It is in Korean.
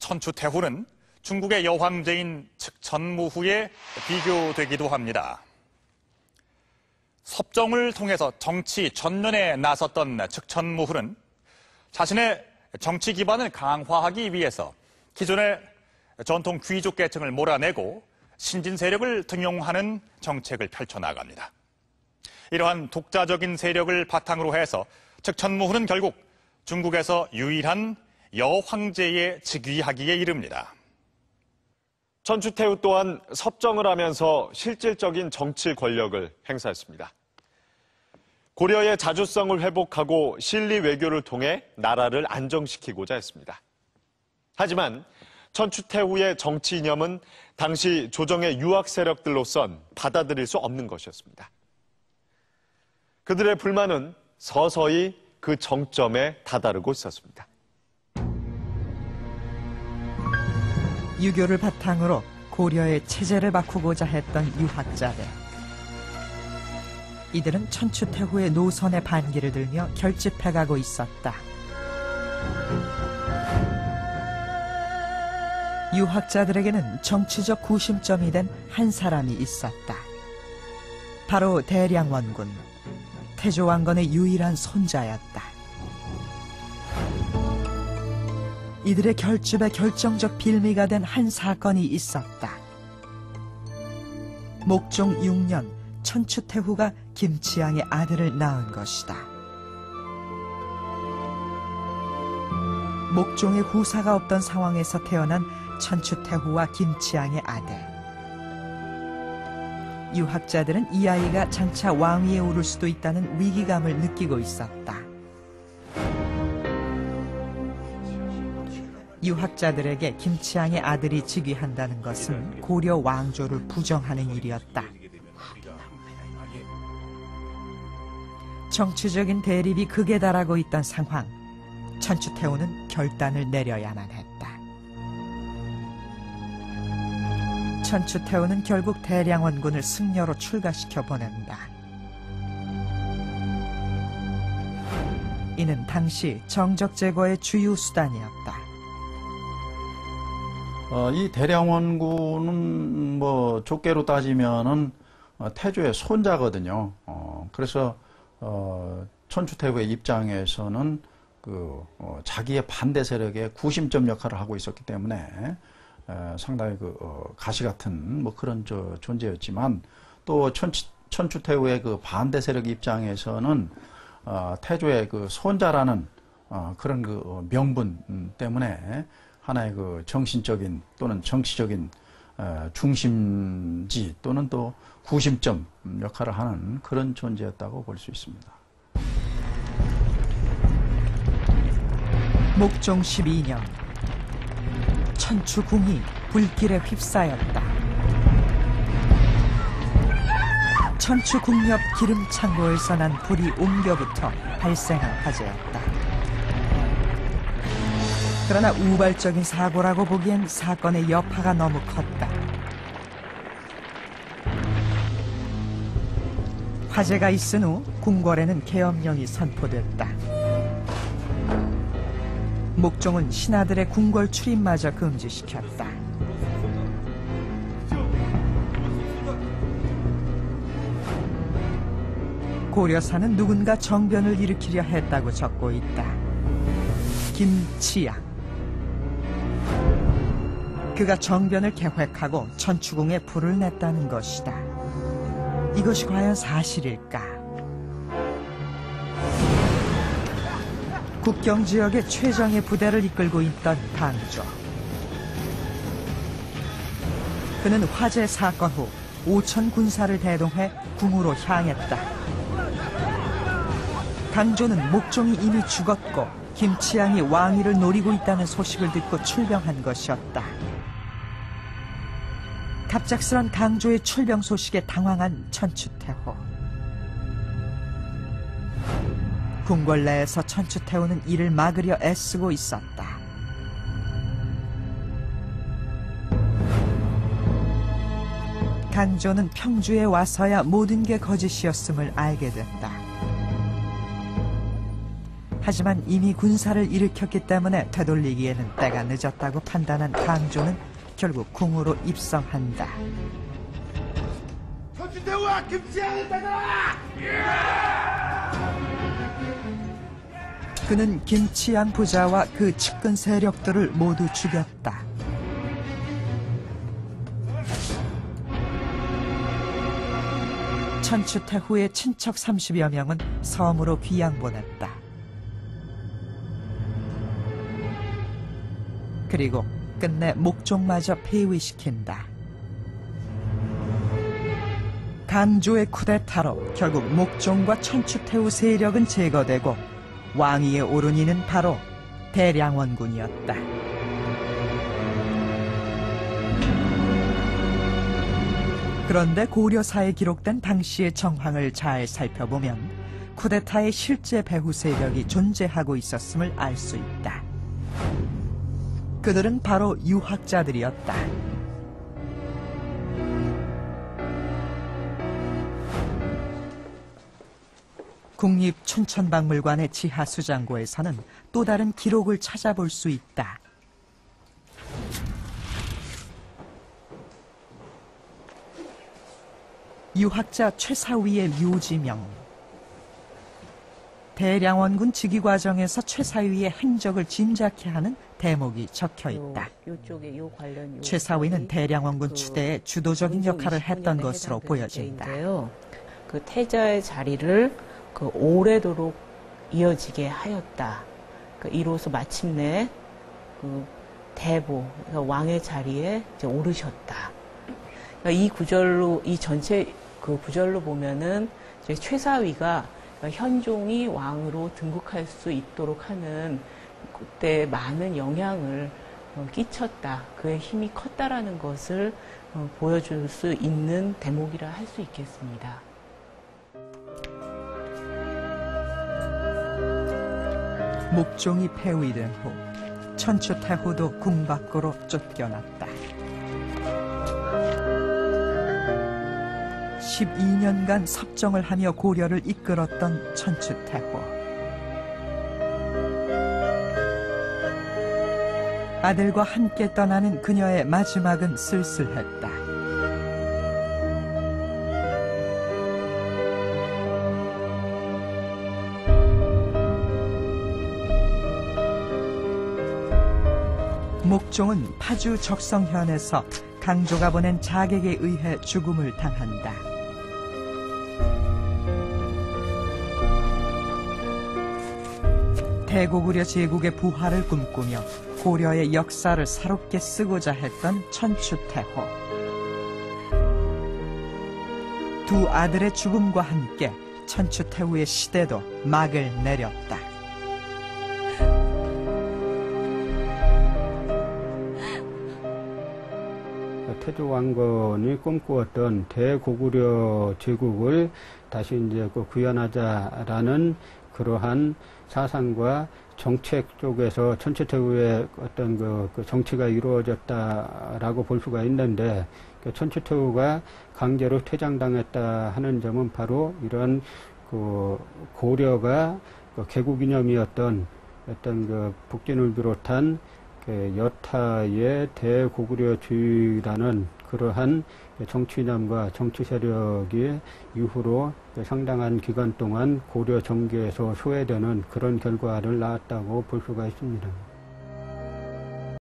천추태후는 중국의 여황제인 측천무후에 비교되기도 합니다. 섭정을 통해서 정치 전면에 나섰던 측천무후는 자신의 정치 기반을 강화하기 위해서 기존의 전통 귀족 계층을 몰아내고 신진 세력을 등용하는 정책을 펼쳐나갑니다. 이러한 독자적인 세력을 바탕으로 해서 측천무후는 결국 중국에서 유일한 여황제에 즉위하기에 이릅니다. 천추태후 또한 섭정을 하면서 실질적인 정치 권력을 행사했습니다. 고려의 자주성을 회복하고 실리 외교를 통해 나라를 안정시키고자 했습니다. 하지만 천추태후의 정치 이념은 당시 조정의 유학 세력들로선 받아들일 수 없는 것이었습니다. 그들의 불만은 서서히 그 정점에 다다르고 있었습니다. 유교를 바탕으로 고려의 체제를 바꾸고자 했던 유학자들. 이들은 천추태후의 노선에 반기를 들며 결집해가고 있었다. 유학자들에게는 정치적 구심점이 된 한 사람이 있었다. 바로 대량원군, 태조왕건의 유일한 손자였다. 이들의 결집에 결정적 빌미가 된 한 사건이 있었다. 목종 6년 천추태후가 김치양의 아들을 낳은 것이다. 목종의 후사가 없던 상황에서 태어난 천추태후와 김치양의 아들. 유학자들은 이 아이가 장차 왕위에 오를 수도 있다는 위기감을 느끼고 있었다. 유학자들에게 김치양의 아들이 즉위한다는 것은 고려 왕조를 부정하는 일이었다. 정치적인 대립이 극에 달하고 있던 상황, 천추태후는 결단을 내려야만 했다. 천추태후는 결국 대량원군을 승려로 출가시켜 보낸다. 이는 당시 정적 제거의 주요 수단이었다. 이 대량원군은 좁게로 따지면은 태조의 손자거든요. 그래서 천추태후의 입장에서는 자기의 반대 세력의 구심점 역할을 하고 있었기 때문에 상당히 가시 같은 그런 존재였지만, 또 천추태후의 반대 세력 입장에서는 태조의 손자라는 그런 명분 때문에 하나의 정신적인 또는 정치적인 중심지 또는 또 구심점 역할을 하는 그런 존재였다고 볼 수 있습니다. 목종 12년, 천추궁이 불길에 휩싸였다. 천추궁 옆 기름 창고에서 난 불이 옮겨붙어 발생한 화재였다. 그러나 우발적인 사고라고 보기엔 사건의 여파가 너무 컸다. 화재가 있은 후 궁궐에는 계엄령이 선포됐다. 목종은 신하들의 궁궐 출입마저 금지시켰다. 고려사는 누군가 정변을 일으키려 했다고 적고 있다. 김치양. 그가 정변을 계획하고 천추궁에 불을 냈다는 것이다. 이것이 과연 사실일까? 국경 지역의 최정예 부대를 이끌고 있던 강조. 그는 화재 사건 후 5천 군사를 대동해 궁으로 향했다. 강조는 목종이 이미 죽었고 김치양이 왕위를 노리고 있다는 소식을 듣고 출병한 것이었다. 갑작스런 강조의 출병 소식에 당황한 천추태후. 궁궐 내에서 천추태후는 이를 막으려 애쓰고 있었다. 강조는 평주에 와서야 모든 게 거짓이었음을 알게 된다. 하지만 이미 군사를 일으켰기 때문에 되돌리기에는 때가 늦었다고 판단한 강조는 결국 궁으로 입성한다. 천추태우와 김치향을 따라! 그는 김치양 부자와 그 측근 세력들을 모두 죽였다. 천추태후의 친척 30여 명은 섬으로 귀양 보냈다. 그리고 끝내 목종마저 폐위시킨다. 강조의 쿠데타로 결국 목종과 천추태후 세력은 제거되고 왕위에 오른 이는 바로 대량원군이었다. 그런데 고려사에 기록된 당시의 정황을 잘 살펴보면 쿠데타의 실제 배후 세력이 존재하고 있었음을 알 수 있다. 그들은 바로 유학자들이었다. 국립춘천박물관의 지하수장고에서는 또 다른 기록을 찾아볼 수 있다. 유학자 최사위의 묘지명. 대량원군 즉위 과정에서 최사위의 행적을 짐작케 하는 대목이 적혀 있다. 최사위는 대량원군 추대의 주도적인 역할을 했던 것으로 보여진다. 그 태자의 자리를 오래도록 이어지게 하였다. 이로써 마침내 대보, 왕의 자리에 이제 오르셨다. 이 구절로, 이 전체 구절로 보면은 이제 최사위가 현종이 왕으로 등극할 수 있도록 하는 그때 많은 영향을 끼쳤다. 그의 힘이 컸다라는 것을 보여줄 수 있는 대목이라 할 수 있겠습니다. 목종이 폐위된 후 천추태후도 궁 밖으로 쫓겨났다. 12년간 섭정을 하며 고려를 이끌었던 천추태후. 아들과 함께 떠나는 그녀의 마지막은 쓸쓸했다. 목종은 파주 적성현에서 강조가 보낸 자객에 의해 죽음을 당한다. 대고구려 제국의 부활을 꿈꾸며 고려의 역사를 새롭게 쓰고자 했던 천추태후. 두 아들의 죽음과 함께 천추태후의 시대도 막을 내렸다. 태조 왕건이 꿈꾸었던 대고구려 제국을 다시 이제 구현하자라는 그러한 사상과 정책 쪽에서 천추태후의 어떤 그 정치가 이루어졌다라고 볼 수가 있는데, 천추태후가 강제로 퇴장당했다 하는 점은 바로 이런 고려가 개국 이념이었던 어떤 북진을 비롯한 여타의 대고구려주의라는 그러한 정치 이념과 정치 세력이 이후로 상당한 기간 동안 고려 정계에서 소외되는 그런 결과를 낳았다고 볼 수가 있습니다.